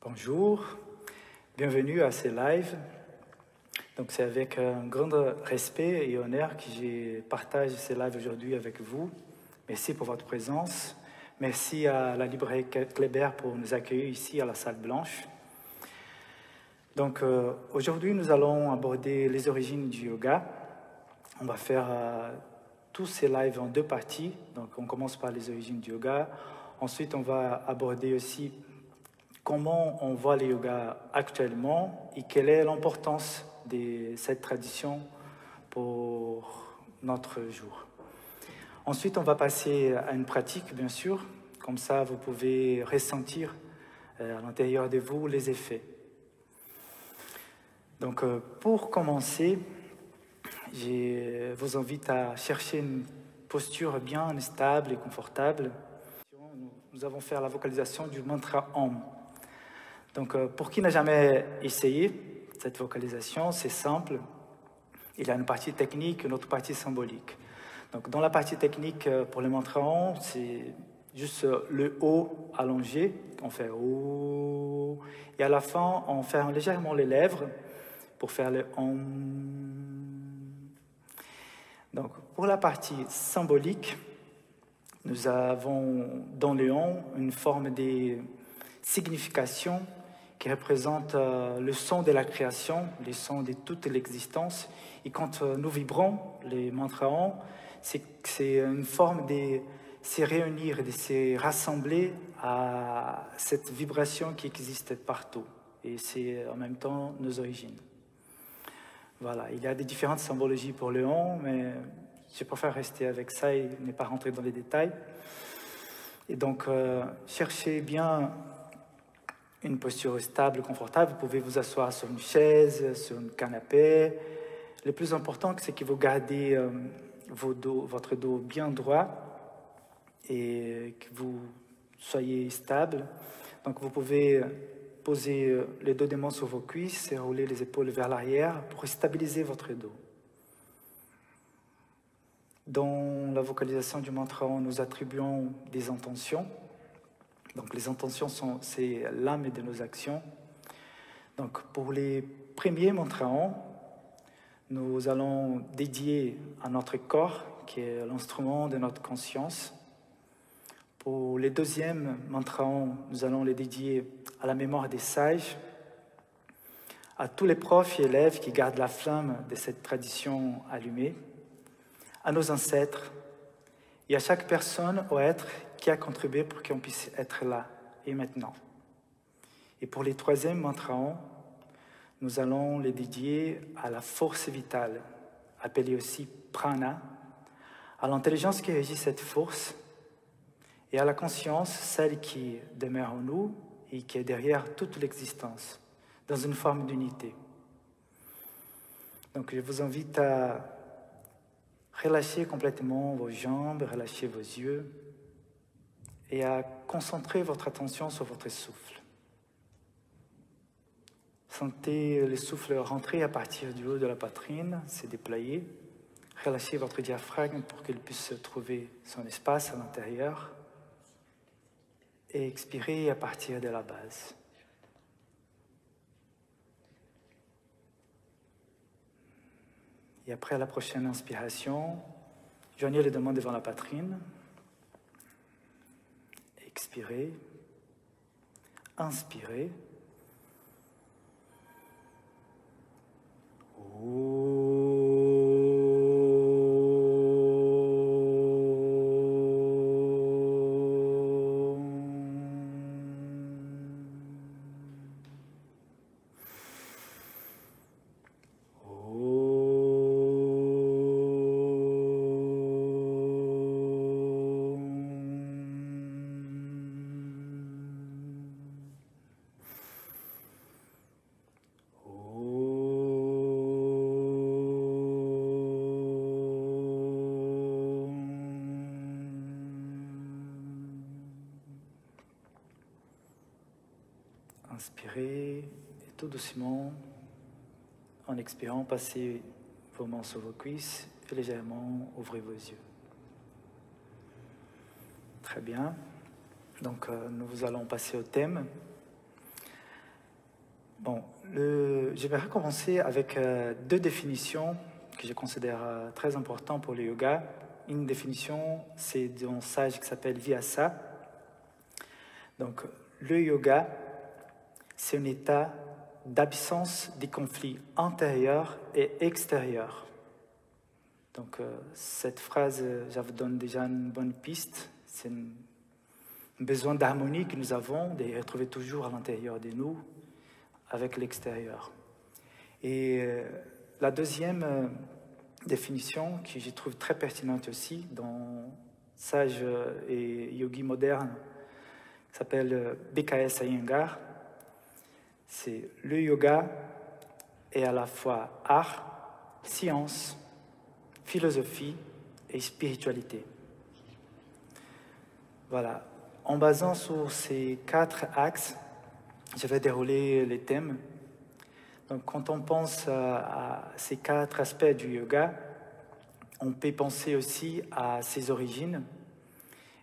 Bonjour, bienvenue à ce live. Donc c'est avec un grand respect et honneur que je partage ce live aujourd'hui avec vous. Merci pour votre présence. Merci à la librairie Kléber pour nous accueillir ici à la salle blanche. Donc aujourd'hui nous allons aborder les origines du yoga. On va faire tous ces lives en deux parties. Donc on commence par les origines du yoga. Ensuite on va aborder aussi comment on voit le yoga actuellement et quelle est l'importance de cette tradition pour notre jour. Ensuite, on va passer à une pratique, bien sûr. Comme ça, vous pouvez ressentir à l'intérieur de vous les effets. Donc, pour commencer, je vous invite à chercher une posture bien stable et confortable. Nous allons faire la vocalisation du mantra Om. Donc, pour qui n'a jamais essayé cette vocalisation, c'est simple. Il y a une partie technique et une autre partie symbolique. Donc, dans la partie technique, pour le mantra Om, c'est juste le O allongé. On fait O. Et à la fin, on ferme légèrement les lèvres pour faire le Om. Donc, pour la partie symbolique, nous avons dans le Om une forme de signification qui représente le son de la création, le son de toute l'existence. Et quand nous vibrons les mantras Om, c'est une forme de se réunir, de se rassembler à cette vibration qui existe partout. Et c'est en même temps nos origines. Voilà, il y a des différentes symbologies pour le Om, mais je préfère rester avec ça et ne pas rentrer dans les détails. Et donc, cherchez bien une posture stable, confortable. Vous pouvez vous asseoir sur une chaise, sur un canapé. Le plus important, c'est que vous gardez votre dos bien droit et que vous soyez stable. Donc, vous pouvez poser les deux des mains sur vos cuisses et rouler les épaules vers l'arrière pour stabiliser votre dos. Dans la vocalisation du mantra, nous attribuons des intentions. Donc les intentions, c'est l'âme de nos actions. Donc pour les premiers mantras, nous allons dédier à notre corps, qui est l'instrument de notre conscience. Pour les deuxièmes mantras, nous allons les dédier à la mémoire des sages, à tous les profs et élèves qui gardent la flamme de cette tradition allumée, à nos ancêtres et à chaque personne ou être qui a contribué pour qu'on puisse être là et maintenant. Et pour les troisièmes mantras, nous allons les dédier à la force vitale, appelée aussi prana, à l'intelligence qui régit cette force et à la conscience, celle qui demeure en nous et qui est derrière toute l'existence, dans une forme d'unité. Donc je vous invite à relâcher complètement vos jambes, relâcher vos yeux et à concentrer votre attention sur votre souffle. Sentez le souffle rentrer à partir du haut de la poitrine, se déployer. Relâchez votre diaphragme pour qu'il puisse trouver son espace à l'intérieur. Et expirez à partir de la base. Et après la prochaine inspiration, joignez les deux mains devant la poitrine. Expirez. Inspirez. Inspirez et tout doucement, en expirant, passez vos mains sur vos cuisses et légèrement ouvrez vos yeux. Très bien. Donc nous allons passer au thème. Bon, je vais recommencer avec deux définitions que je considère très importantes pour le yoga. Une définition, c'est d'un sage qui s'appelle Vyasa. Donc, le yoga, c'est un état d'absence des conflits intérieurs et extérieurs. Donc, cette phrase, je vous donne déjà une bonne piste. C'est un besoin d'harmonie que nous avons, de retrouver toujours à l'intérieur de nous, avec l'extérieur. Et la deuxième définition, que je trouve très pertinente aussi, dans sage et yogi moderne, s'appelle BKS Iyengar, c'est le yoga est à la fois art, science, philosophie et spiritualité. Voilà. En basant sur ces 4 axes, je vais dérouler les thèmes. Donc, quand on pense à ces 4 aspects du yoga, on peut penser aussi à ses origines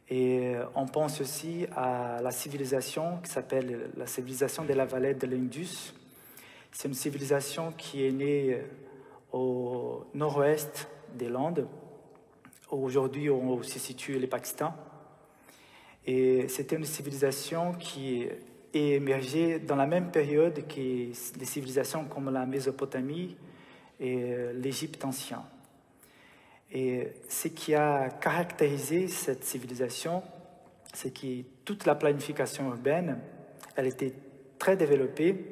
et on pense aussi à la civilisation qui s'appelle la civilisation de la vallée de l'Indus. C'est une civilisation qui est née au nord-ouest des Landes, aujourd'hui où se situe le Pakistan. Et c'était une civilisation qui est émergée dans la même période que les civilisations comme la Mésopotamie et l'Égypte ancien. Et ce qui a caractérisé cette civilisation, c'est que toute la planification urbaine, elle était très développée.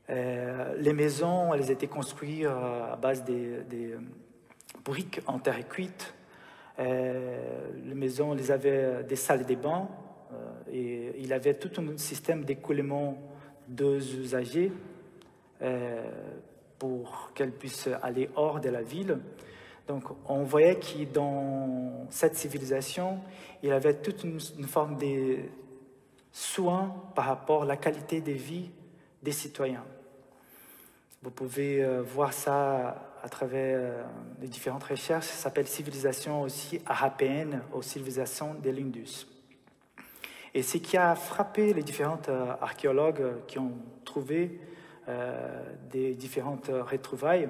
Les maisons, elles étaient construites à base des briques en terre cuite. Les maisons, elles avaient des salles de bains et il y avait tout un système d'écoulement d'eau usagée pour qu'elles puissent aller hors de la ville. Donc, on voyait que dans cette civilisation, il y avait toute une forme de soin par rapport à la qualité de vie des citoyens. Vous pouvez voir ça à travers les différentes recherches. Ça s'appelle civilisation aussi arapéenne ou civilisation de l'Indus. Et ce qui a frappé les différents archéologues qui ont trouvé des différentes retrouvailles,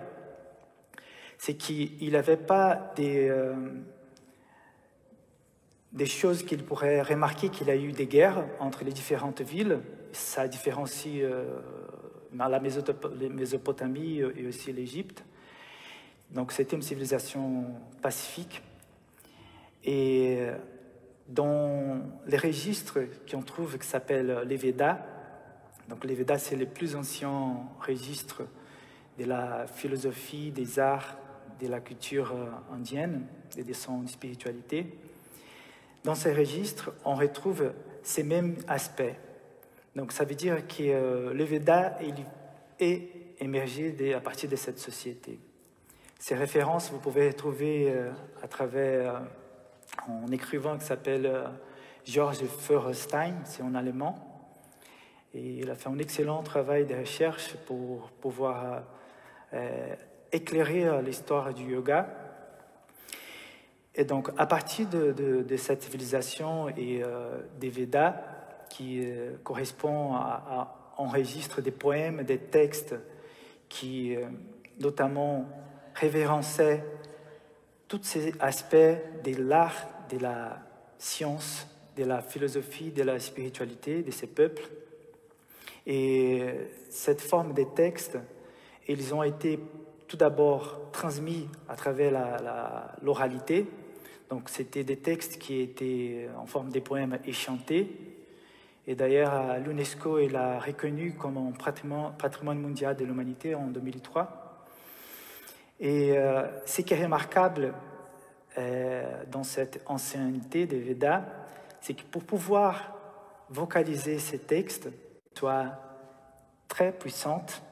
c'est qu'il n'avait pas des choses qu'il pourrait remarquer qu'il y a eu des guerres entre les différentes villes. Ça différencie la Mésopotamie et aussi l'Égypte. Donc c'était une civilisation pacifique. Et dans les registres qu'on trouve qui s'appellent les Védas, donc les Védas c'est les plus anciens registres de la philosophie, des arts, de la culture indienne et de son spiritualité. Dans ces registres, on retrouve ces mêmes aspects. Donc ça veut dire que le Veda est émergé à partir de cette société. Ces références, vous pouvez les trouver à travers un écrivain qui s'appelle George Feuerstein, c'est en allemand. Et il a fait un excellent travail de recherche pour pouvoir éclairer l'histoire du yoga. Et donc, à partir de cette civilisation et des Védas, qui correspond à un registre des poèmes, des textes qui notamment révérençaient tous ces aspects de l'art, de la science, de la philosophie, de la spiritualité de ces peuples. Et cette forme des textes, ils ont été tout d'abord transmis à travers l'oralité. Donc c'était des textes qui étaient en forme de poèmes échantés. Et d'ailleurs, l'UNESCO l'a reconnu comme un patrimoine mondial de l'humanité en 2003. Et ce qui est remarquable dans cette ancienneté des Védas, c'est que pour pouvoir vocaliser ces textes, soit très puissante,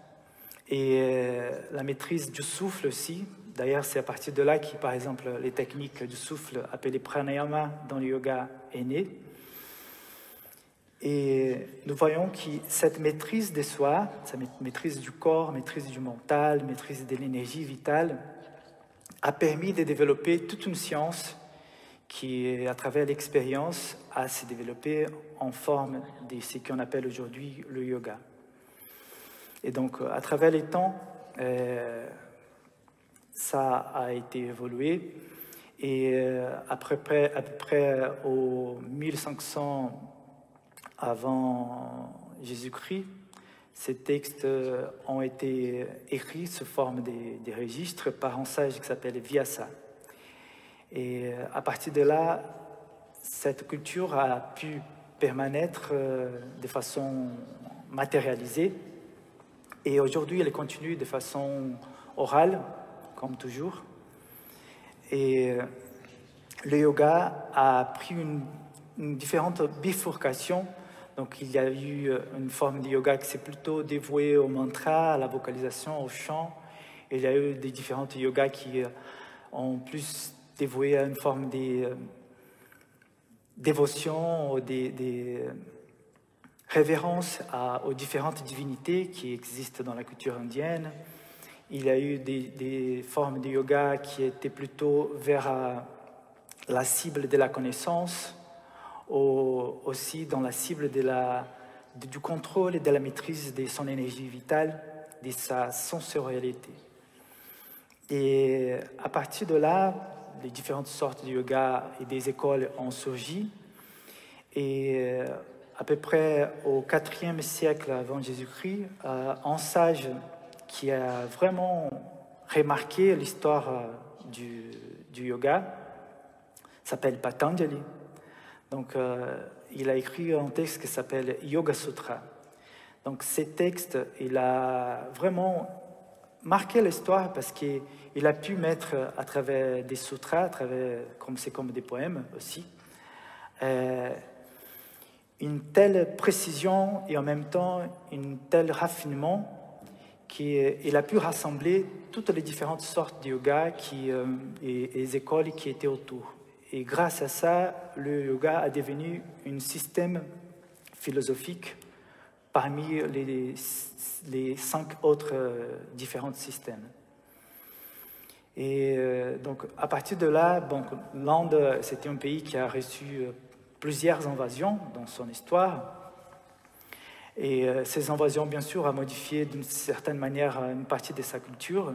et la maîtrise du souffle aussi. D'ailleurs, c'est à partir de là que, par exemple, les techniques du souffle appelées pranayama dans le yoga est née. Et nous voyons que cette maîtrise de soi, cette maîtrise du corps, maîtrise du mental, maîtrise de l'énergie vitale, a permis de développer toute une science qui, à travers l'expérience, a se développé en forme de ce qu'on appelle aujourd'hui le yoga. Et donc, à travers les temps, ça a été évolué. Et à peu près au 1500 avant Jésus-Christ, ces textes ont été écrits sous forme des registres par un sage qui s'appelle Vyasa. Et à partir de là, cette culture a pu permanêtre de façon matérialisée. Et aujourd'hui, elle continue de façon orale, comme toujours. Et le yoga a pris une différente bifurcation. Donc, il y a eu une forme de yoga qui s'est plutôt dévouée au mantra, à la vocalisation, au chant. Et il y a eu des différentes yogas qui ont plus dévoué à une forme de dévotion, des révérences aux différentes divinités qui existent dans la culture indienne. Il y a eu des formes de yoga qui étaient plutôt vers la cible de la connaissance, aussi dans la cible du contrôle et de la maîtrise de son énergie vitale, de sa sensorialité. Et à partir de là, les différentes sortes de yoga et des écoles ont surgi. Et à peu près au IVe siècle avant Jésus-Christ, un sage qui a vraiment remarqué l'histoire du yoga s'appelle Patanjali. Donc, il a écrit un texte qui s'appelle Yoga Sutra. Donc, ces textes, il a vraiment marqué l'histoire parce qu'il a pu mettre à travers des sutras, c'est comme des poèmes aussi, une telle précision et en même temps un tel raffinement qu'il a pu rassembler toutes les différentes sortes de yoga et les écoles qui étaient autour. Et grâce à ça, le yoga a devenu un système philosophique parmi les 5 autres différents systèmes. Et donc, à partir de là, l'Inde, c'était un pays qui a reçu plusieurs invasions dans son histoire. Et ces invasions, bien sûr, ont modifié d'une certaine manière une partie de sa culture.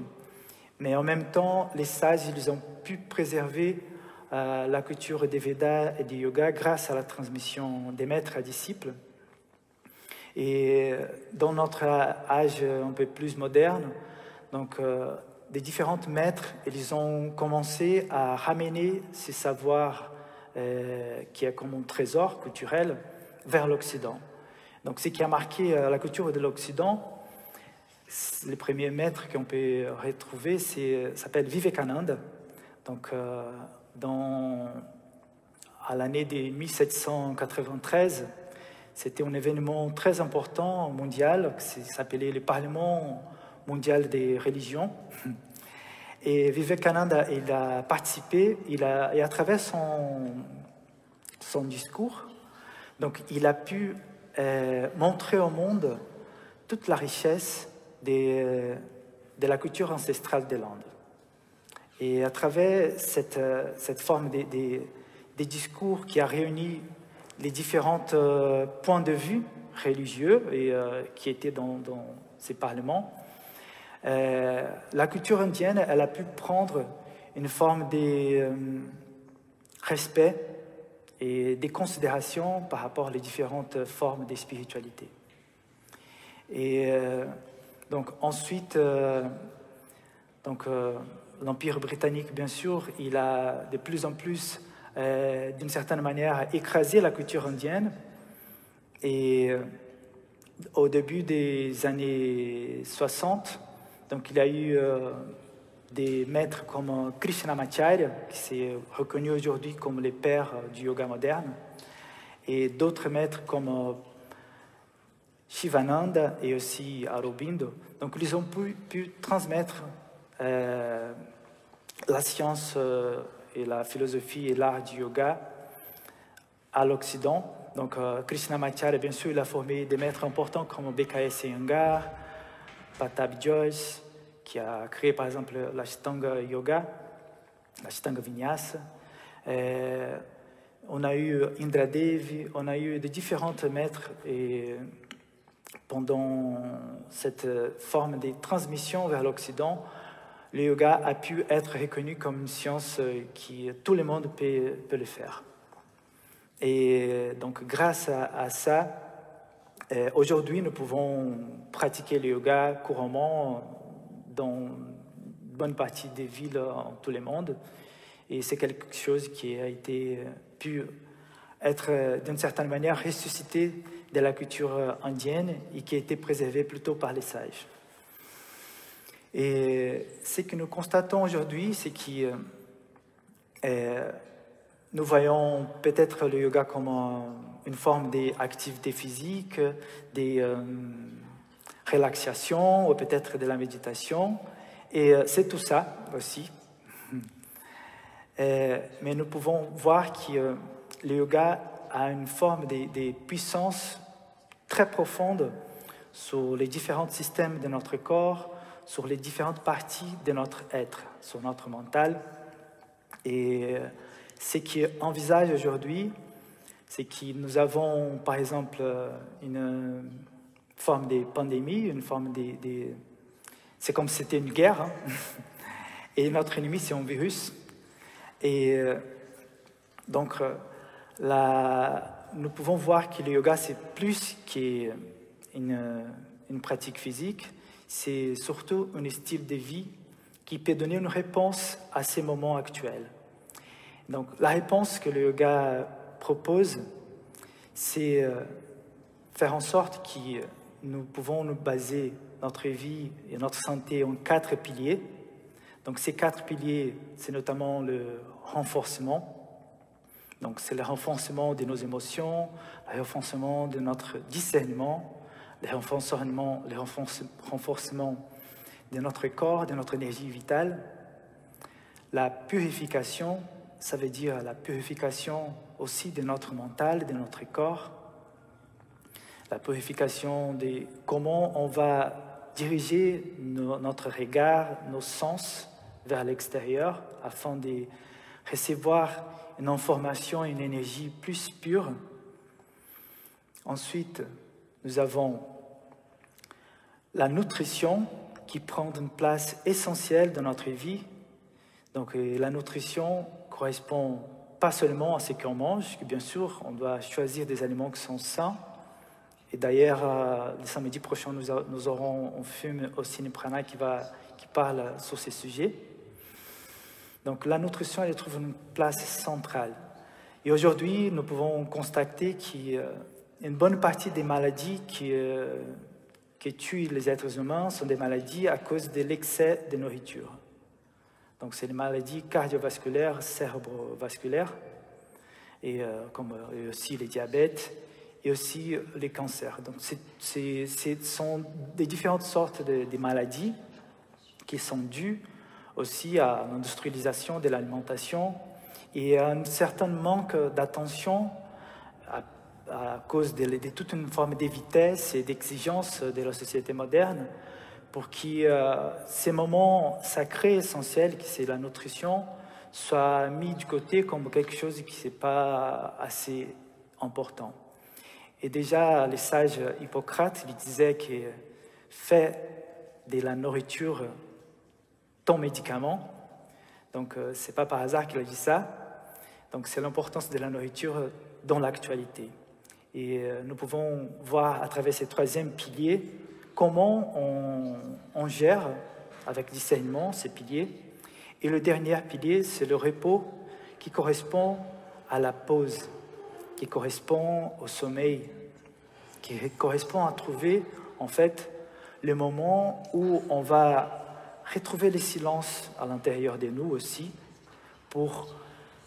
Mais en même temps, les sages, ils ont pu préserver la culture des Védas et du yoga grâce à la transmission des maîtres à disciples. Et dans notre âge un peu plus moderne, donc des différents maîtres, ils ont commencé à ramener ces savoirs qui est comme un trésor culturel vers l'Occident. Donc ce qui a marqué la culture de l'Occident, les premiers maîtres qu'on peut retrouver s'appelle Vivekananda. Donc à l'année de 1793, c'était un événement très important mondial qui s'appelait le Parlement mondial des religions. Et Vivekananda, il a participé, et à travers son discours, donc il a pu montrer au monde toute la richesse de la culture ancestrale de l'Inde. Et à travers cette forme des discours qui a réuni les différents points de vue religieux et qui étaient dans ces parlements, la culture indienne, elle a pu prendre une forme de respect et des considérations par rapport aux différentes formes de spiritualité. Et donc ensuite, l'Empire britannique, bien sûr, il a de plus en plus, d'une certaine manière, écrasé la culture indienne. Et au début des années 60, donc il y a eu des maîtres comme Krishnamacharya, qui s'est reconnu aujourd'hui comme les pères du yoga moderne, et d'autres maîtres comme Shivananda et aussi Aurobindo. Donc ils ont pu transmettre la science et la philosophie et l'art du yoga à l'Occident. Donc Krishnamacharya, bien sûr, il a formé des maîtres importants comme BKS Iyengar, Patabi Joyce, qui a créé par exemple l'Ashtanga Yoga, l'Ashtanga Vinyasa. On a eu Indra Devi, on a eu de différents maîtres et pendant cette forme de transmission vers l'Occident, le yoga a pu être reconnu comme une science qui tout le monde peut le faire. Et donc, grâce à ça, aujourd'hui, nous pouvons pratiquer le yoga couramment dans une bonne partie des villes en tout le monde. Et c'est quelque chose qui a pu être, d'une certaine manière, ressuscité de la culture indienne et qui a été préservé plutôt par les sages. Et ce que nous constatons aujourd'hui, c'est que nous voyons peut-être le yoga comme une forme d'activité physique, des relaxations ou peut-être de la méditation. Et c'est tout ça aussi. Mais nous pouvons voir que le yoga a une forme de puissance très profonde sur les différents systèmes de notre corps, sur les différentes parties de notre être, sur notre mental. Et ce qui envisage aujourd'hui, c'est que nous avons, par exemple, une forme de pandémie, une forme de... C'est comme si c'était une guerre, hein? Et notre ennemi, c'est un virus. Et donc, nous pouvons voir que le yoga, c'est plus qu'une pratique physique, c'est surtout un style de vie qui peut donner une réponse à ces moments actuels. Donc, la réponse que le yoga propose, c'est faire en sorte que nous pouvons nous baser notre vie et notre santé en 4 piliers. Donc, ces 4 piliers, c'est notamment le renforcement. Donc, c'est le renforcement de nos émotions, le renforcement de notre discernement, le renforcement de notre corps, de notre énergie vitale. La purification, ça veut dire la purification aussi de notre mental, de notre corps. La purification de comment on va diriger notre regard, nos sens vers l'extérieur afin de recevoir une information, une énergie plus pure. Ensuite, nous avons la nutrition qui prend une place essentielle dans notre vie. Donc, la nutrition correspond pas seulement à ce qu'on mange, que bien sûr, on doit choisir des aliments qui sont sains. Et d'ailleurs, le samedi prochain, nous aurons un film au Ciné Prana qui parle sur ces sujets. Donc, la nutrition, elle trouve une place centrale. Et aujourd'hui, nous pouvons constater qu'une bonne partie des maladies qui tuent les êtres humains sont des maladies à cause de l'excès de nourriture. Donc, c'est les maladies cardiovasculaires, cérébrovasculaires, et aussi les diabètes, et aussi les cancers. Donc, ce sont des différentes sortes de maladies qui sont dues aussi à l'industrialisation de l'alimentation et à un certain manque d'attention à cause de toute une forme de vitesse et d'exigence de la société moderne pour que ces moments sacrés, essentiels, qui c'est la nutrition, soient mis du côté comme quelque chose qui n'est pas assez important. Et déjà, les sages Hippocrate lui disaient que fais de la nourriture ton médicament. Donc, ce n'est pas par hasard qu'il a dit ça. Donc, c'est l'importance de la nourriture dans l'actualité. Et nous pouvons voir à travers ces 3e piliers comment on gère avec discernement ces piliers. Et le dernier pilier, c'est le repos qui correspond à la pause, qui correspond au sommeil, qui correspond à trouver en fait le moment où on va retrouver le silence à l'intérieur de nous aussi pour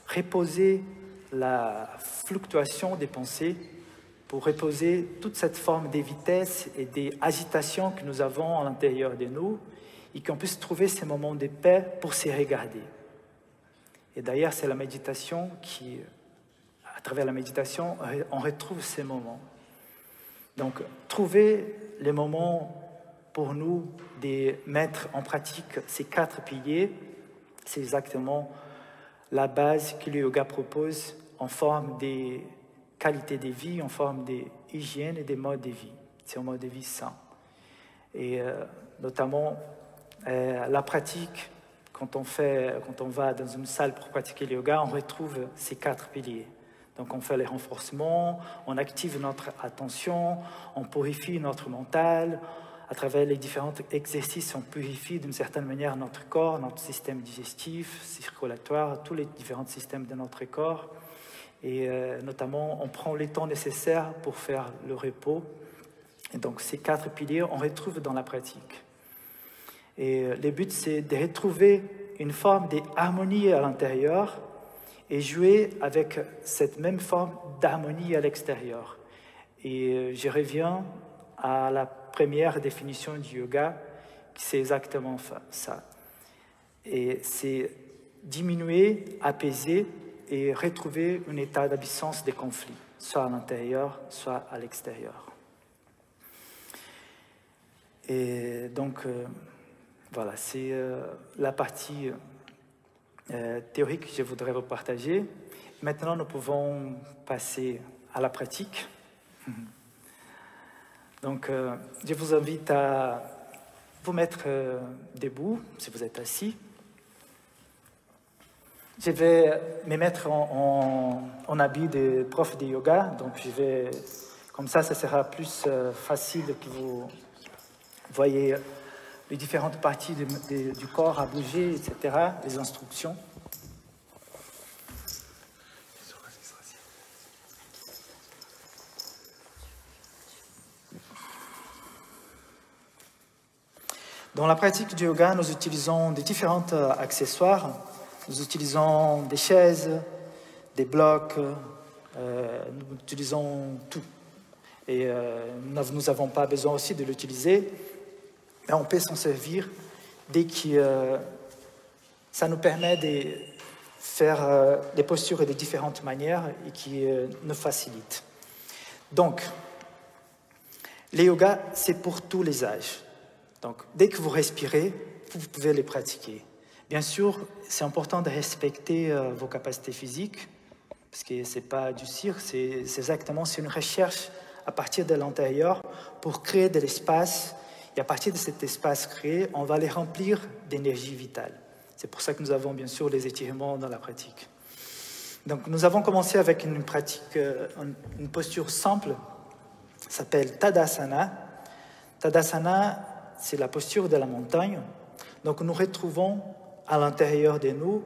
reposer la fluctuation des pensées, pour reposer toute cette forme de vitesse et d'agitation que nous avons à l'intérieur de nous et qu'on puisse trouver ces moments de paix pour s'y regarder. Et d'ailleurs, c'est la méditation qui, à travers la méditation, on retrouve ces moments. Donc, trouver les moments pour nous de mettre en pratique ces 4 piliers, c'est exactement la base que le yoga propose en forme de qualité de vie, en forme d'hygiène et des modes de vie. c'est un mode de vie sain. Et notamment, la pratique, quand on va dans une salle pour pratiquer le yoga, on retrouve ces 4 piliers. Donc on fait les renforcements, on active notre attention, on purifie notre mental. À travers les différents exercices, on purifie d'une certaine manière notre corps, notre système digestif, circulatoire, tous les différents systèmes de notre corps. Et notamment, on prend le temps nécessaire pour faire le repos. Et donc ces 4 piliers, on retrouve dans la pratique. Et le but, c'est de retrouver une forme d'harmonie à l'intérieur et jouer avec cette même forme d'harmonie à l'extérieur. Et je reviens à la première définition du yoga, c'est exactement ça. Et c'est diminuer, apaiser et retrouver un état d'absence des conflits, soit à l'intérieur, soit à l'extérieur. Et donc, voilà, c'est la partie théorique que je voudrais vous partager. Maintenant, nous pouvons passer à la pratique. Donc, je vous invite à vous mettre debout, si vous êtes assis. Je vais me mettre en habit de prof de yoga, donc comme ça sera plus facile que vous voyez les différentes parties du corps à bouger, etc., les instructions. Dans la pratique du yoga, nous utilisons des différents accessoires. Nous utilisons des chaises, des blocs, nous utilisons tout. Et nous n'avons pas besoin aussi de l'utiliser, mais on peut s'en servir dès que ça nous permet de faire des postures de différentes manières et qui nous facilite. Donc, le yoga, c'est pour tous les âges. Donc, dès que vous respirez, vous pouvez les pratiquer. Bien sûr, c'est important de respecter vos capacités physiques, parce que ce n'est pas du cirque, c'est une recherche à partir de l'intérieur pour créer de l'espace. Et à partir de cet espace créé, on va les remplir d'énergie vitale. C'est pour ça que nous avons bien sûr les étirements dans la pratique. Donc, nous avons commencé avec une pratique, une posture simple, ça s'appelle Tadasana. Tadasana, c'est la posture de la montagne. Donc, nous retrouvons à l'intérieur de nous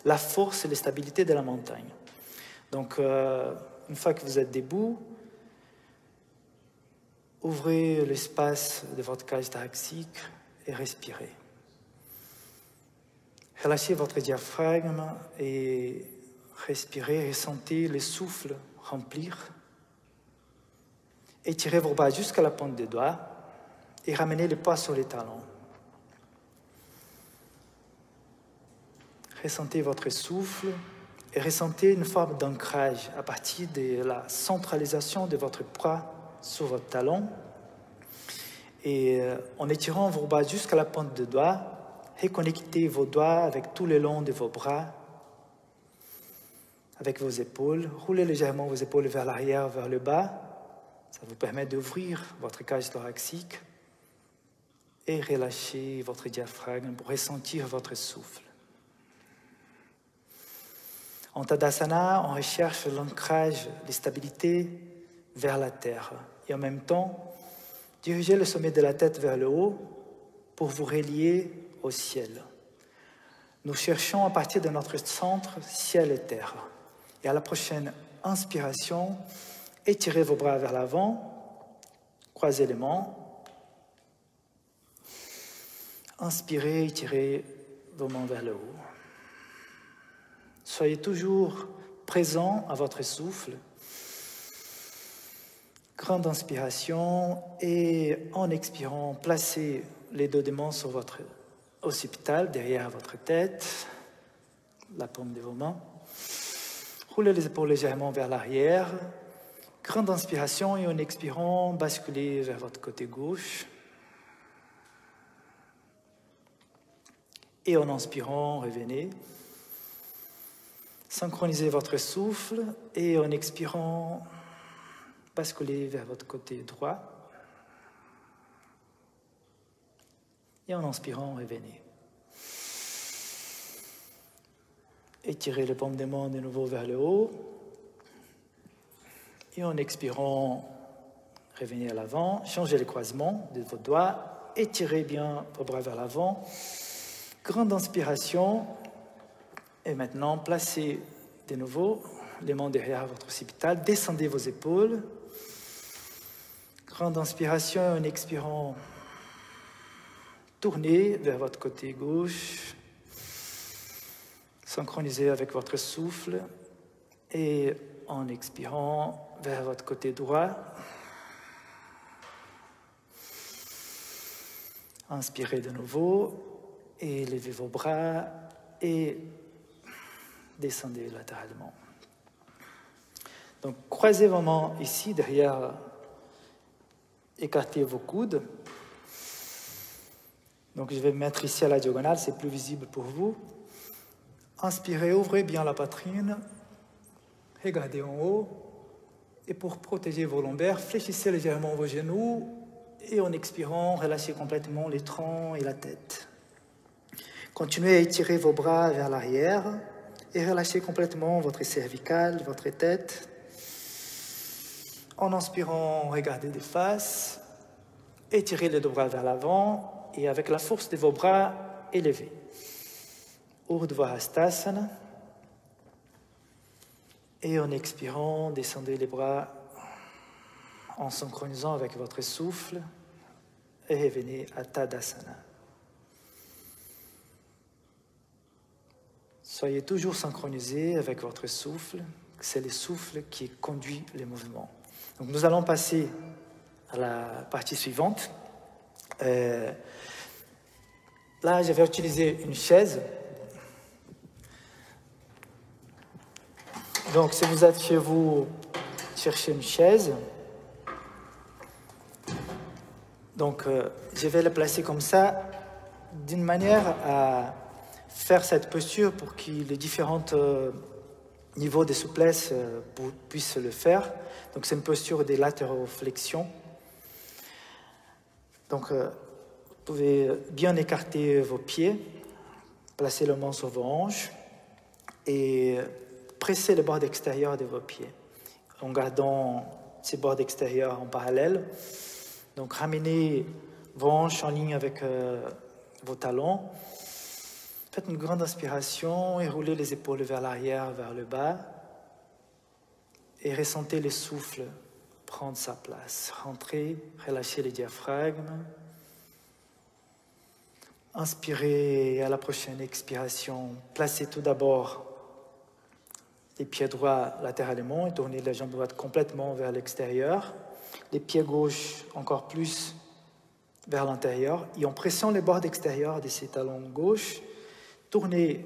la force et la stabilité de la montagne. Donc, une fois que vous êtes debout, ouvrez l'espace de votre cage thoracique et respirez. Relâchez votre diaphragme et respirez, ressentez le souffle remplir. Étirez vos bras jusqu'à la pointe des doigts et ramenez le poids sur les talons. Ressentez votre souffle et ressentez une forme d'ancrage à partir de la centralisation de votre poids sur votre talon. Et en étirant vos bras jusqu'à la pointe des doigts, reconnectez vos doigts avec tout le long de vos bras, avec vos épaules. Roulez légèrement vos épaules vers l'arrière, vers le bas. Ça vous permet d'ouvrir votre cage thoracique et relâchez votre diaphragme pour ressentir votre souffle. En Tadasana, on recherche l'ancrage, la stabilité vers la terre. Et en même temps, dirigez le sommet de la tête vers le haut pour vous relier au ciel. Nous cherchons à partir de notre centre, ciel et terre. Et à la prochaine inspiration, étirez vos bras vers l'avant, croisez les mains. Inspirez, étirez vos mains vers le haut. Soyez toujours présent à votre souffle. Grande inspiration et en expirant, placez les deux des mains sur votre occipital, derrière votre tête, la paume de vos mains. Roulez les épaules légèrement vers l'arrière. Grande inspiration et en expirant, basculez vers votre côté gauche. Et en inspirant, revenez. Synchronisez votre souffle et en expirant, basculez vers votre côté droit. Et en inspirant, revenez. Étirez les paumes des mains de nouveau vers le haut. Et en expirant, revenez à l'avant. Changez les croisements de vos doigts. Étirez bien vos bras vers l'avant. Grande inspiration. Et maintenant, placez de nouveau les mains derrière votre occipital. Descendez vos épaules. Grande inspiration. En expirant, tournez vers votre côté gauche. Synchronisez avec votre souffle. Et en expirant, vers votre côté droit. Inspirez de nouveau. Et levez vos bras. Et descendez latéralement. Donc, croisez vos mains ici, derrière. Écartez vos coudes. Donc, je vais me mettre ici à la diagonale, c'est plus visible pour vous. Inspirez, ouvrez bien la poitrine. Regardez en haut. Et pour protéger vos lombaires, fléchissez légèrement vos genoux. Et en expirant, relâchez complètement les troncs et la tête. Continuez à étirer vos bras vers l'arrière. Et relâchez complètement votre cervicale, votre tête. En inspirant, regardez de face. Étirez les deux bras vers l'avant. Et avec la force de vos bras, élevez. Urdhva Hastasana. Et en expirant, descendez les bras en synchronisant avec votre souffle. Et revenez à Tadasana. Soyez toujours synchronisés avec votre souffle. C'est le souffle qui conduit les mouvements. Donc nous allons passer à la partie suivante. Là, je vais utiliser une chaise. Donc, si vous êtes chez vous, cherchez une chaise. Donc, je vais la placer comme ça, d'une manière à faire cette posture pour que les différents niveaux de souplesse puissent le faire. Donc, c'est une posture des latéroflexions. Donc, vous pouvez bien écarter vos pieds, placer les mains sur vos hanches et pressez les bords extérieurs de vos pieds en gardant ces bords extérieurs en parallèle. Donc, ramenez vos hanches en ligne avec vos talons. Faites une grande inspiration et roulez les épaules vers l'arrière, vers le bas. Et ressentez le souffle prendre sa place. Rentrez, relâchez le diaphragme. Inspirez à la prochaine expiration. Placez tout d'abord les pieds droits latéralement et tournez la jambe droite complètement vers l'extérieur. Les pieds gauches encore plus vers l'intérieur. Et en pressant les bords extérieurs de ces talons gauche, tournez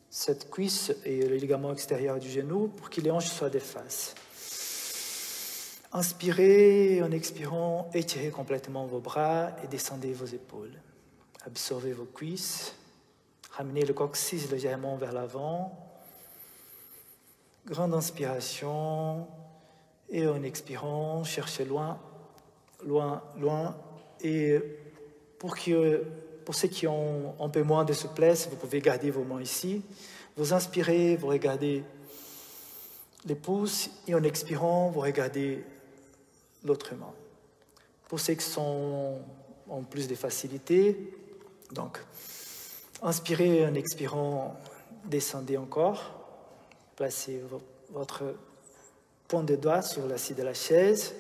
cette cuisse et le ligament extérieur du genou pour que les hanches soient de face. Inspirez, en expirant, étirez complètement vos bras et descendez vos épaules. Absorbez vos cuisses. Ramenez le coccyx légèrement vers l'avant. Grande inspiration. Et en expirant, cherchez loin, loin, loin. Et pour ceux qui ont un peu moins de souplesse, vous pouvez garder vos mains ici. Vous inspirez, vous regardez les pouces. Et en expirant, vous regardez l'autre main. Pour ceux qui ont plus de facilité, donc, inspirez en expirant, descendez encore. Placez votre pointe de doigt sur l'assise de la chaise.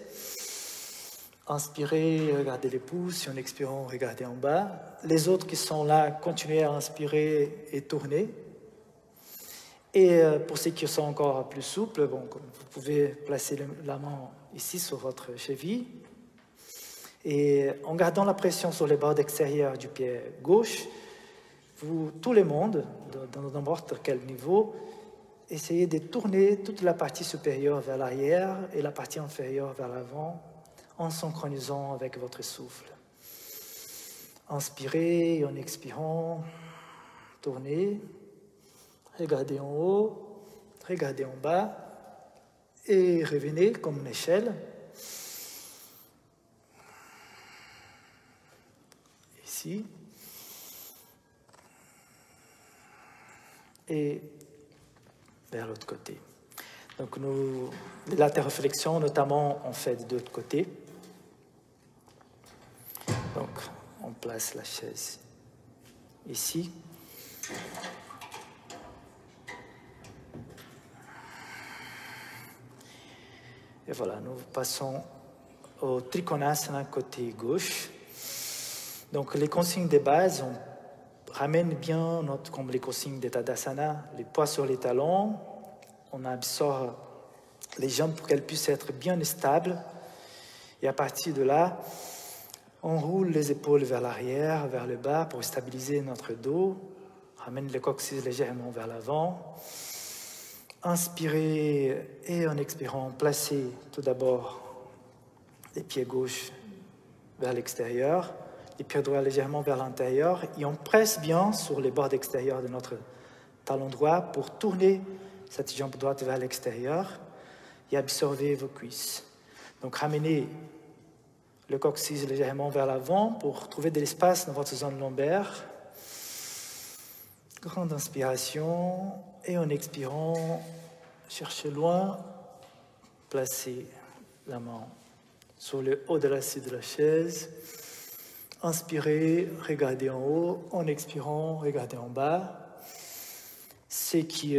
Inspirez, regardez les pouces. Et en expirant, regardez en bas. Les autres qui sont là, continuez à inspirer et tourner. Et pour ceux qui sont encore plus souples, bon, vous pouvez placer la main ici sur votre cheville. Et en gardant la pression sur les bords extérieurs du pied gauche, tout le monde, dans n'importe quel niveau, essayez de tourner toute la partie supérieure vers l'arrière et la partie inférieure vers l'avant, en synchronisant avec votre souffle. Inspirez et en expirant, tournez, regardez en haut, regardez en bas et revenez comme une échelle. ici. Et vers l'autre côté. Donc les latéroflexions, notamment, on fait de l'autre côté. Donc, on place la chaise ici. Et voilà, nous passons au Trikonasana côté gauche. Donc, les consignes de base, on ramène bien, comme les consignes de Tadasana, les poids sur les talons. On absorbe les jambes pour qu'elles puissent être bien stables. Et à partir de là, on roule les épaules vers l'arrière, vers le bas pour stabiliser notre dos. Ramène le coccyx légèrement vers l'avant. Inspirez et en expirant, placez tout d'abord les pieds gauches vers l'extérieur, les pieds droits légèrement vers l'intérieur et on presse bien sur les bords extérieurs de notre talon droit pour tourner cette jambe droite vers l'extérieur et absorber vos cuisses. Donc ramenez le coccyx légèrement vers l'avant pour trouver de l'espace dans votre zone lombaire. Grande inspiration et en expirant, cherchez loin, placez la main sur le haut de l'assiette de la chaise. Inspirez, regardez en haut, en expirant, regardez en bas. Ceux qui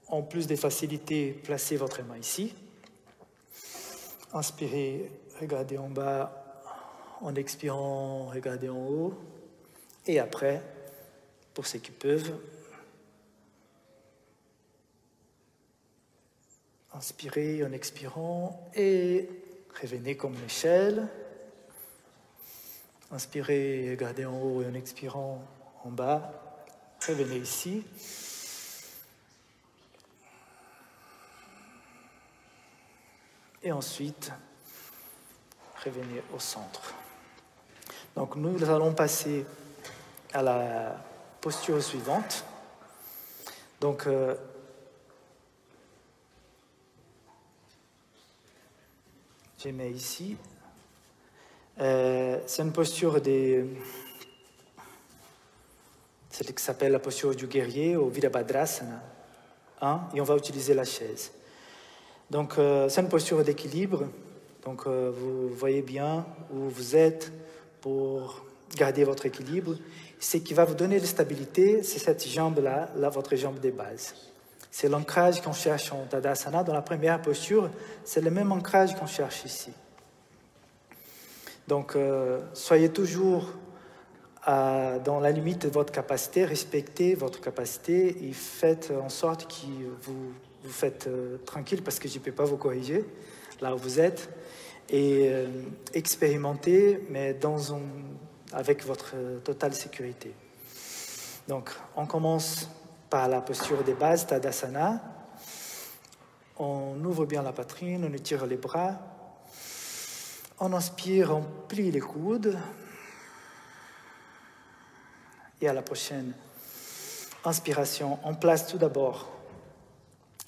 ont plus de facilité, placez votre main ici. Inspirez, regardez en bas, en expirant, regardez en haut. Et après, pour ceux qui peuvent, inspirez en expirant et revenez comme une échelle. Inspirez, regardez en haut et en expirant en bas. Revenez ici. Et ensuite, revenez au centre. Donc nous allons passer à la posture suivante. Donc, je mets ici. C'est une posture celle qui s'appelle la posture du guerrier au Virabhadrasana. Et on va utiliser la chaise. Donc, c'est une posture d'équilibre. Donc, vous voyez bien où vous êtes pour garder votre équilibre. Ce qui va vous donner de la stabilité, c'est cette jambe-là, votre jambe de base. C'est l'ancrage qu'on cherche en Tadasana. Dans la première posture, c'est le même ancrage qu'on cherche ici. Donc, soyez toujours dans la limite de votre capacité, respectez votre capacité et faites en sorte que vous faites tranquille parce que je ne peux pas vous corriger là où vous êtes. Et expérimentez, mais avec votre totale sécurité. Donc, on commence par la posture de base, Tadasana. On ouvre bien la poitrine, on étire les bras. On inspire, on plie les coudes. Et à la prochaine inspiration, on place tout d'abord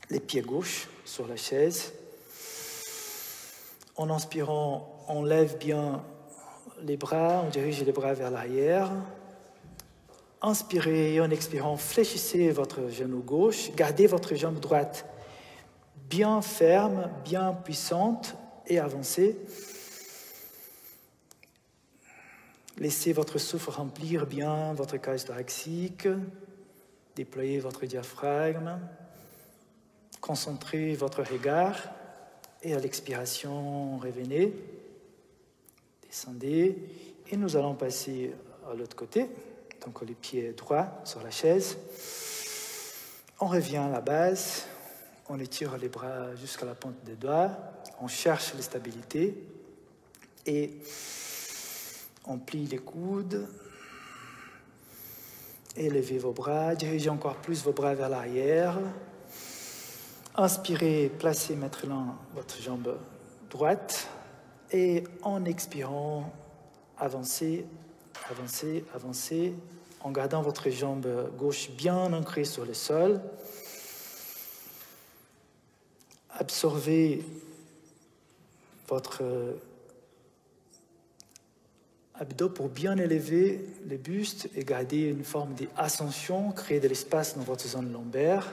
les pieds gauches sur la chaise. En inspirant, on lève bien les bras, on dirige les bras vers l'arrière. Inspirez et en expirant, fléchissez votre genou gauche. Gardez votre jambe droite bien ferme, bien puissante et avancez. Laissez votre souffle remplir bien votre cage thoracique. Déployez votre diaphragme. Concentrez votre regard. Et à l'expiration, revenez. Descendez. Et nous allons passer à l'autre côté. Donc les pieds droits sur la chaise. On revient à la base. On étire les bras jusqu'à la pointe des doigts. On cherche la stabilité. Et on plie les coudes. Élevez vos bras. Dirigez encore plus vos bras vers l'arrière. Inspirez, placez maintenant votre jambe droite. Et en expirant, avancez, avancez, avancez, en gardant votre jambe gauche bien ancrée sur le sol. Absorbez votre abdos pour bien élever le buste et garder une forme d'ascension, créer de l'espace dans votre zone lombaire.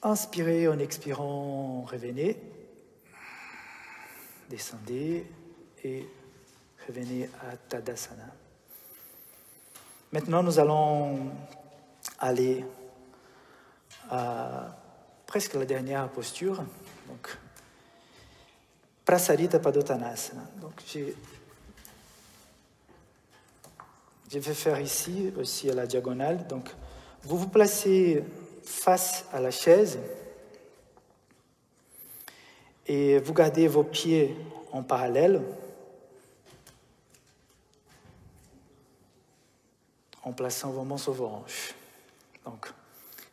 Inspirez en expirant, revenez. Descendez et revenez à Tadasana. Maintenant, nous allons aller à presque la dernière posture. Donc, Prasarita Padottanasana. Donc, je vais faire ici aussi à la diagonale. Donc, vous vous placez face à la chaise et vous gardez vos pieds en parallèle en plaçant vos mains sur vos hanches. Donc,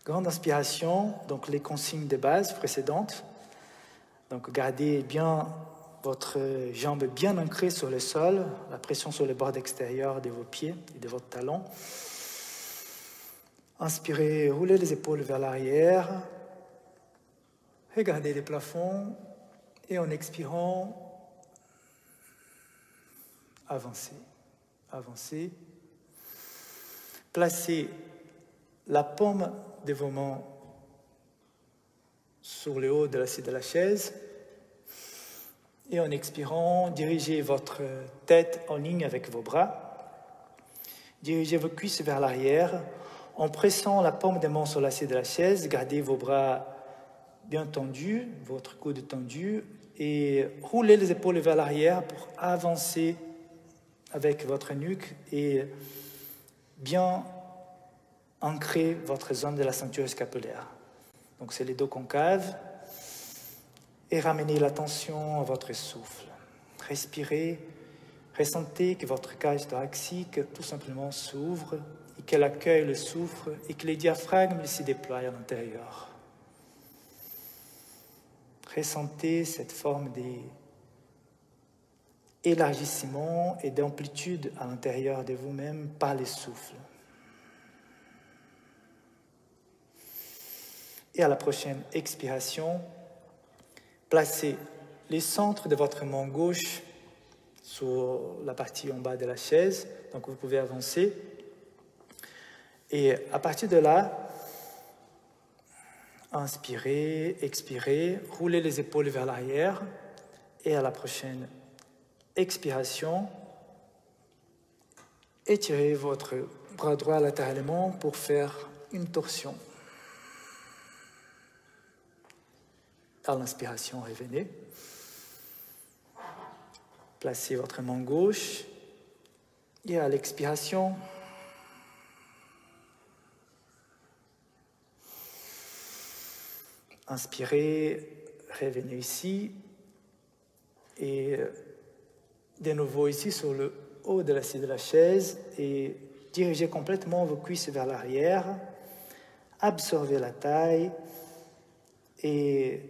grande inspiration, donc les consignes de base précédentes. Donc, gardez bien votre jambe bien ancrée sur le sol, la pression sur le bord extérieur de vos pieds et de votre talon. Inspirez, roulez les épaules vers l'arrière. Regardez les plafonds. Et en expirant, avancez, avancez. Placez la paume de vos mains sur le haut de l'assiette de la chaise. Et en expirant, dirigez votre tête en ligne avec vos bras. Dirigez vos cuisses vers l'arrière. En pressant la paume des mains sur l'assiette de la chaise, gardez vos bras bien tendus, votre coude tendu, et roulez les épaules vers l'arrière pour avancer avec votre nuque et bien ancrer votre zone de la ceinture scapulaire. Donc c'est les dos concaves. Et ramenez l'attention à votre souffle. Respirez, ressentez que votre cage thoracique tout simplement s'ouvre et qu'elle accueille le souffle et que les diaphragmes s'y déploient à l'intérieur. Ressentez cette forme d'élargissement et d'amplitude à l'intérieur de vous-même par le souffle. Et à la prochaine expiration, placez les centres de votre main gauche sur la partie en bas de la chaise. Donc vous pouvez avancer. Et à partir de là, inspirez, expirez, roulez les épaules vers l'arrière. Et à la prochaine expiration, étirez votre bras droit latéralement pour faire une torsion. À l'inspiration, revenez. Placez votre main gauche. Et à l'expiration, inspirez, revenez ici. Et de nouveau ici sur le haut de l'assiette de la chaise. Et dirigez complètement vos cuisses vers l'arrière. Absorbez la taille. Et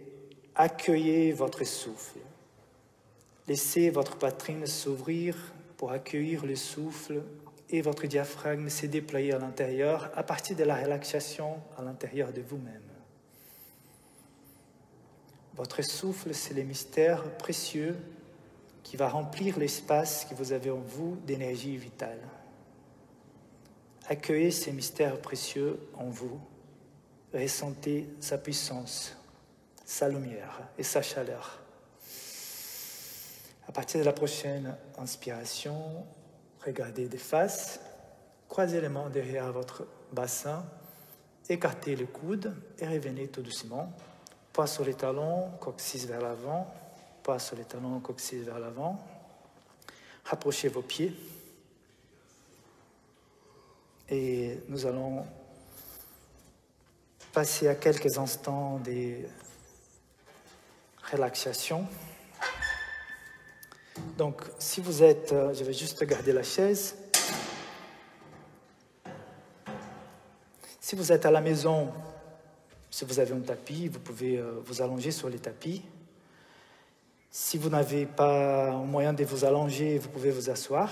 accueillez votre souffle. Laissez votre poitrine s'ouvrir pour accueillir le souffle et votre diaphragme se déployer à l'intérieur à partir de la relaxation à l'intérieur de vous-même. Votre souffle, c'est le mystère précieux qui va remplir l'espace que vous avez en vous d'énergie vitale. Accueillez ces mystères précieux en vous. Ressentez sa puissance, sa lumière et sa chaleur. À partir de la prochaine inspiration, regardez de face, croisez les mains derrière votre bassin, écartez le coude et revenez tout doucement. Pas sur les talons, coccyx vers l'avant, pas sur les talons, coccyx vers l'avant. Rapprochez vos pieds. Et nous allons passer à quelques instants de relaxation. Donc, si vous êtes, je vais juste garder la chaise. Si vous êtes à la maison, si vous avez un tapis, vous pouvez vous allonger sur les tapis. Si vous n'avez pas un moyen de vous allonger, vous pouvez vous asseoir.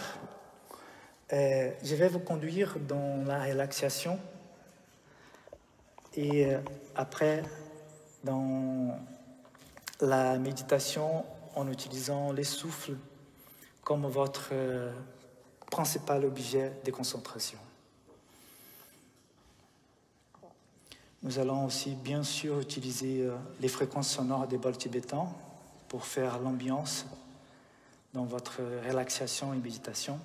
Je vais vous conduire dans la relaxation. Et après, dans la méditation, en utilisant les souffles comme votre principal objet de concentration. Nous allons aussi bien sûr utiliser les fréquences sonores des bols tibétains pour faire l'ambiance dans votre relaxation et méditation.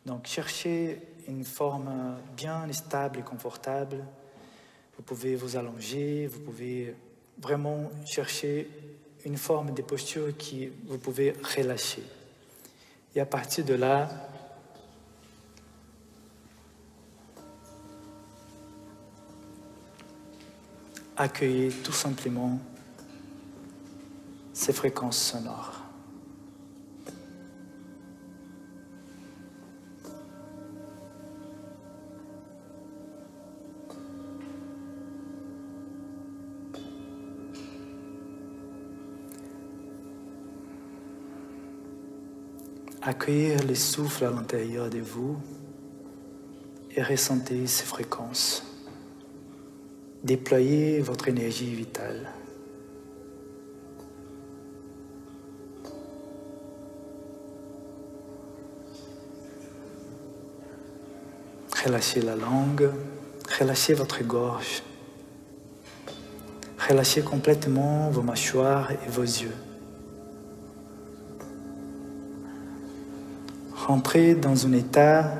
Donc cherchez une forme bien stable et confortable. Vous pouvez vous allonger, vous pouvez vraiment chercher une forme de posture qui vous pouvez relâcher. Et à partir de là, accueillez tout simplement ces fréquences sonores. Accueillir les souffles à l'intérieur de vous et ressentez ces fréquences. Déployez votre énergie vitale. Relâchez la langue, relâchez votre gorge. Relâchez complètement vos mâchoires et vos yeux. Rentrez dans un état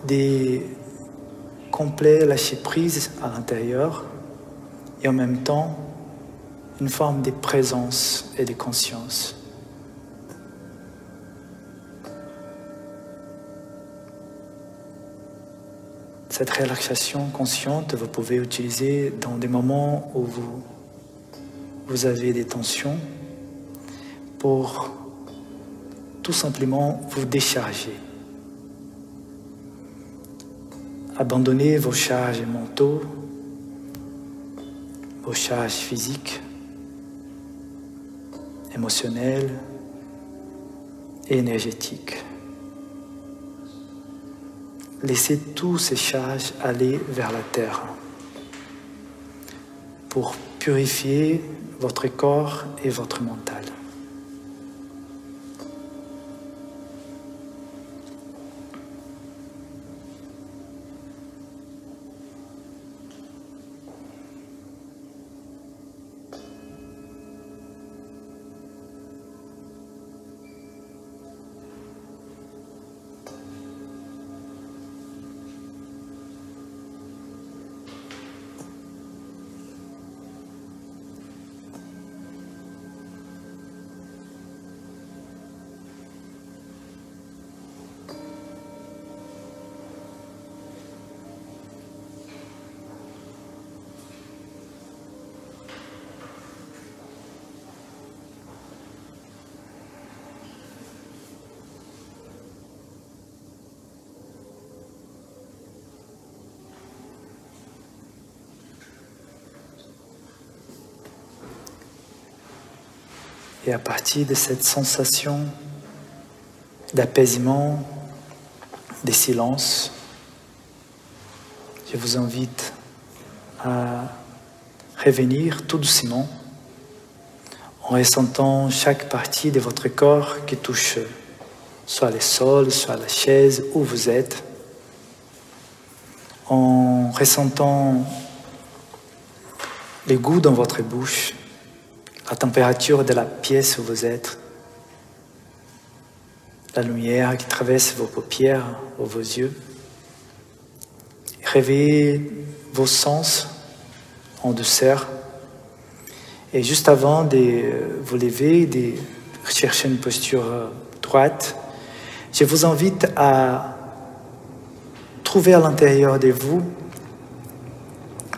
de complet lâcher-prise à l'intérieur et en même temps une forme de présence et de conscience. Cette relaxation consciente, vous pouvez l'utiliser dans des moments où vous avez des tensions pour tout simplement vous décharger. Abandonnez vos charges mentaux, vos charges physiques, émotionnelles et énergétiques. Laissez tous ces charges aller vers la terre pour purifier votre corps et votre mental. Et à partir de cette sensation d'apaisement, de silence, je vous invite à revenir tout doucement en ressentant chaque partie de votre corps qui touche soit le sol, soit la chaise où vous êtes, en ressentant le goût dans votre bouche, la température de la pièce où vous êtes, la lumière qui traverse vos paupières ou vos yeux. Réveillez vos sens en douceur. Et juste avant de vous lever, de chercher une posture droite, je vous invite à trouver à l'intérieur de vous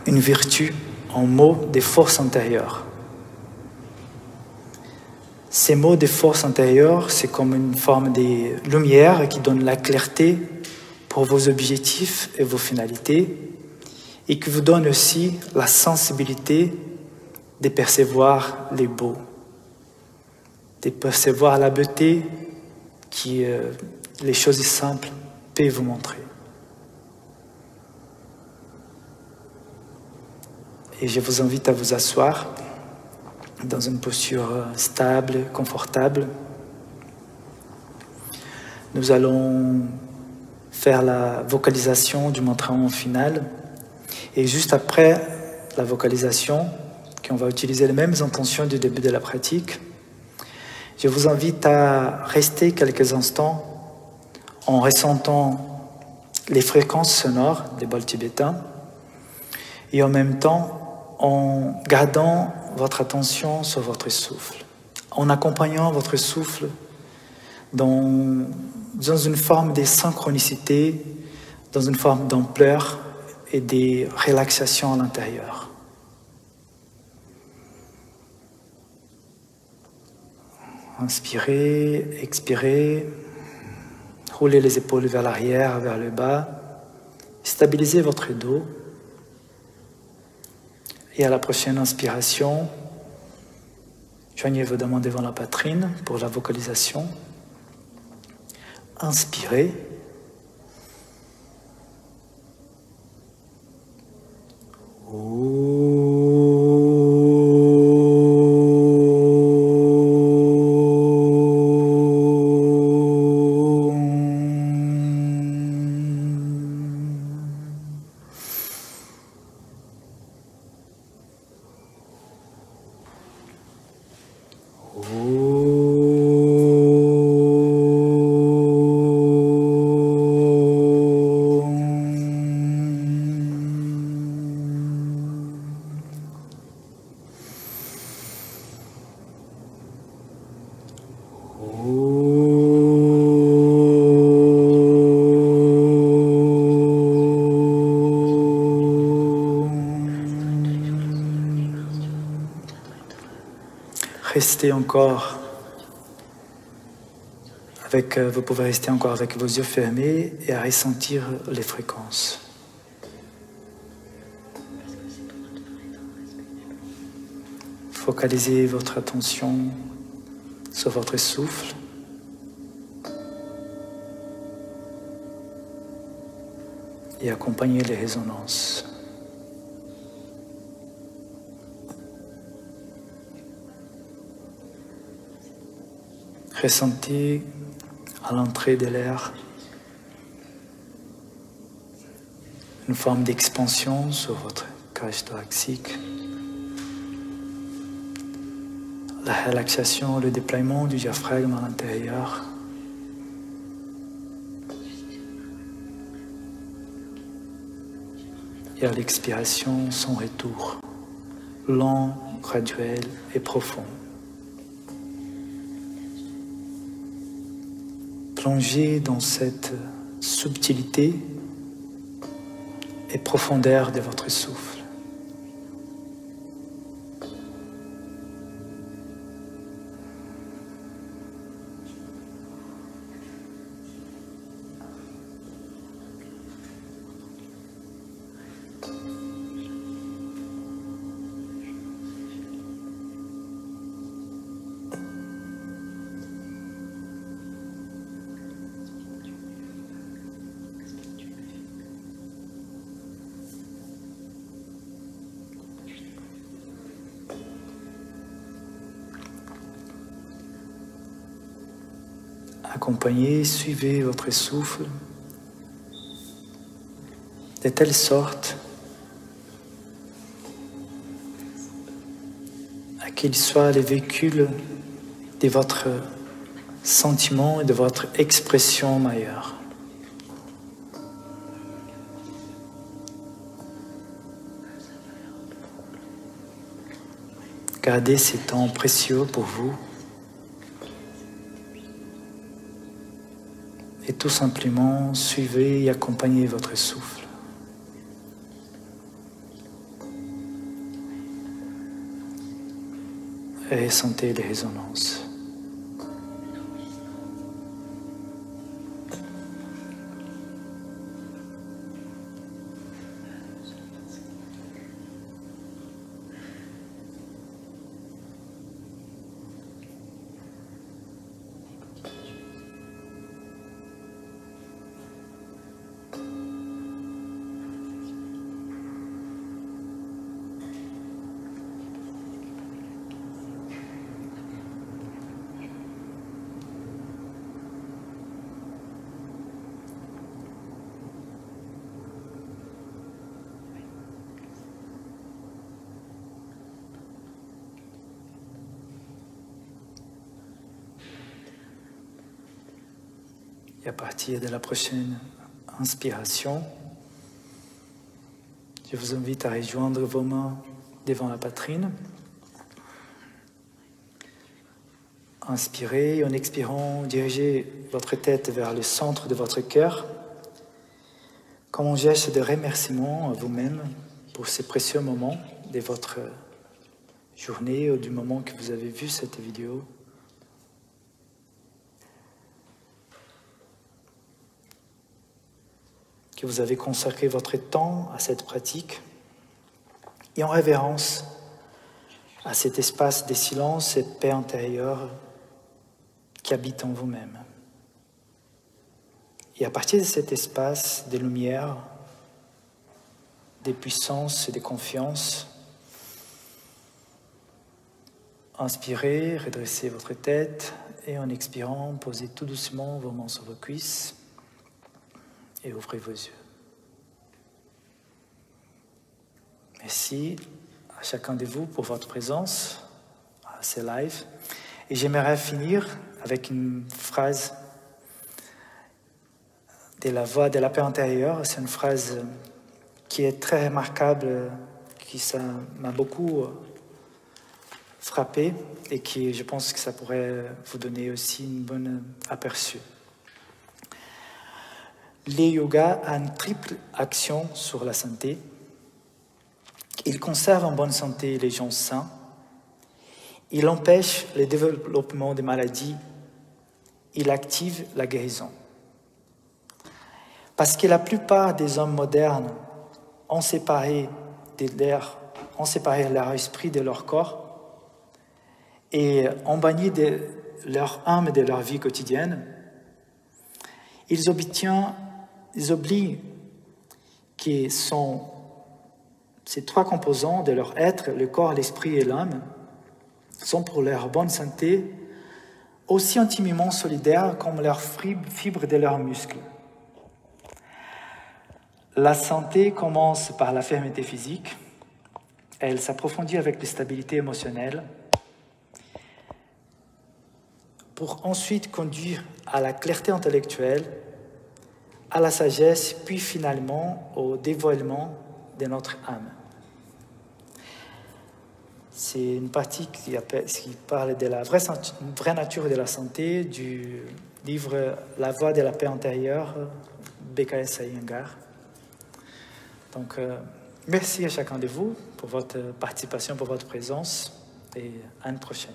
une vertu en mots de force intérieure. Ces mots de force intérieure, c'est comme une forme de lumière qui donne la clarté pour vos objectifs et vos finalités et qui vous donne aussi la sensibilité de percevoir les beaux, de percevoir la beauté qui les choses simples peuvent vous montrer. Et je vous invite à vous asseoir dans une posture stable, confortable. Nous allons faire la vocalisation du mantra final. Et juste après la vocalisation, on va utiliser les mêmes intentions du début de la pratique, je vous invite à rester quelques instants en ressentant les fréquences sonores des bols tibétains et en même temps en gardant votre attention sur votre souffle, en accompagnant votre souffle dans une forme de synchronicité, dans une forme d'ampleur et de relaxation à l'intérieur. Inspirez, expirez, roulez les épaules vers l'arrière, vers le bas, stabilisez votre dos. Et à la prochaine inspiration, joignez vos deux mains devant la poitrine pour la vocalisation. Inspirez. Restez encore vous pouvez rester encore avec vos yeux fermés et à ressentir les fréquences. Focalisez votre attention sur votre souffle. Et accompagnez les résonances. Ressentez à l'entrée de l'air une forme d'expansion sur votre cage thoracique. La relaxation, le déploiement du diaphragme à l'intérieur. Et à l'expiration, son retour, lent, graduel et profond. Plongez dans cette subtilité et profondeur de votre souffle. Accompagnez, suivez votre souffle de telle sorte à qu'il soit le véhicule de votre sentiment et de votre expression majeure. Gardez ces temps précieux pour vous. Et tout simplement, suivez et accompagnez votre souffle. Et ressentez les résonances. Et à partir de la prochaine inspiration, je vous invite à rejoindre vos mains devant la poitrine. Inspirez et en expirant, dirigez votre tête vers le centre de votre cœur, comme un geste de remerciement à vous-même pour ces précieux moments de votre journée ou du moment que vous avez vu cette vidéo. Que vous avez consacré votre temps à cette pratique et en révérence à cet espace de silence et de paix intérieure qui habite en vous-même. Et à partir de cet espace de lumière, de puissance et de confiance, inspirez, redressez votre tête et en expirant, posez tout doucement vos mains sur vos cuisses et ouvrez vos yeux. Merci à chacun de vous pour votre présence à ces lives. Et j'aimerais finir avec une phrase de la voix de la paix intérieure. C'est une phrase qui est très remarquable, qui ça m'a beaucoup frappé et qui, je pense que ça pourrait vous donner aussi une bonne aperçu. Le yoga a une triple action sur la santé. Il conserve en bonne santé les gens sains. Il empêche le développement des maladies. Il active la guérison. Parce que la plupart des hommes modernes ont séparé leur esprit de leur corps et ont banni de leur âme de leur vie quotidienne, ils oublient que ces trois composants de leur être, le corps, l'esprit et l'âme, sont pour leur bonne santé aussi intimement solidaires comme leurs fibres de leurs muscles. La santé commence par la fermeté physique, elle s'approfondit avec la stabilité émotionnelle, pour ensuite conduire à la clarté intellectuelle, à la sagesse, puis finalement au dévoilement de notre âme. C'est une partie qui parle de la vraie nature de la santé du livre « La voie de la paix intérieure » BKS Iyengar. Donc, merci à chacun de vous pour votre participation, pour votre présence et à une prochaine.